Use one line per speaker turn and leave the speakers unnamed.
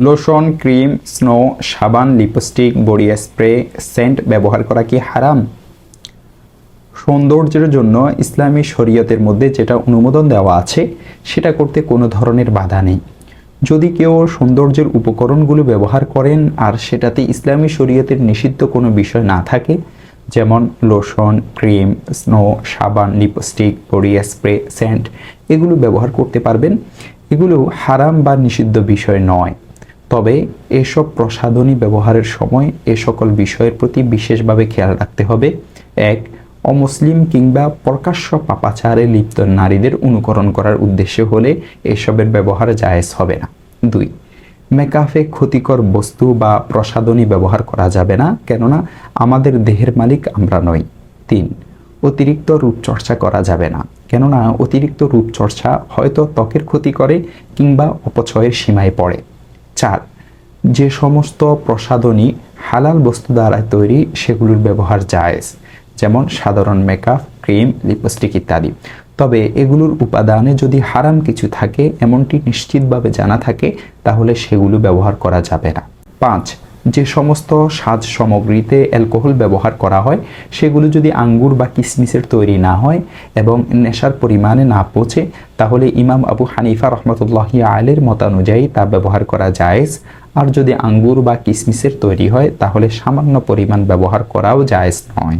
Lotion, cream, snow, সাবান, lipstick, body spray, Saint ব্যবহার করা কি হারাম? সৌন্দর্যের জন্য ইসলামী শরীয়তের মধ্যে যেটা অনুমোদন দেওয়া আছে সেটা করতে কোনো ধরনের বাধা নেই। যদি কেউ সৌন্দর্যের উপকরণগুলো ব্যবহার করেন আর সেটাতে ইসলামী শরীয়তের নিষিদ্ধ কোনো বিষয় না থাকে, যেমন লোশন, ক্রিম, স্নো, সাবান, লিপস্টিক, বডি স্প্রে, সেন্ট, এগুলো ব্যবহার করতে পারবেন। এগুলো হারাম বা নিষিদ্ধ বিষয় নয়। তবে এসব প্রসাধনী ব্যবহারের সময় এ সকল বিষয়ের প্রতি বিশেষভাবে খেয়াল রাখতে হবে। এক, অমুসলিম কিংবা প্রকাশ্য পাপাচারে লিপ্ত নারীদের অনুকরণ করার উদ্দেশ্য হলে এসবের ব্যবহার জায়েজ হবে না। দুই, মেকআপে ক্ষতিকর বস্তু বা প্রসাধনী ব্যবহার করা যাবে না, কেননা আমাদের দেহের মালিক আমরা নই। তিন, অতিরিক্ত রূপচর্চা করা যাবে না, কেননা অতিরিক্ত রূপচর্চা হয়তো ত্বকের ক্ষতি করে কিংবা অপচয়ের সীমায় পড়ে। চার, যে সমস্ত প্রসাধনী হালাল বস্তু দ্বারা তৈরি সেগুলোর ব্যবহার জায়েজ, যেমন সাধারণ মেকআপ, ক্রিম, লিপস্টিক ইত্যাদি। তবে এগুলোর উপাদানে যদি হারাম কিছু থাকে এমনটি নিশ্চিতভাবে জানা থাকে তাহলে সেগুলো ব্যবহার করা যাবে না। পাঁচ, যে সমস্ত সাজ সামগ্রীতে অ্যালকোহল ব্যবহার করা হয় সেগুলো যদি আঙ্গুর বা কিশমিশের তৈরি না হয় এবং নেশার পরিমাণে না পৌঁছে তাহলে ইমাম আবু হানিফা রহমতুল্লাহি আলাইহির মতানুযায়ী তা ব্যবহার করা জায়েজ। আর যদি আঙ্গুর বা কিশমিশের তৈরি হয় তাহলে সামান্য পরিমাণ ব্যবহার করাও জায়েজ নয়।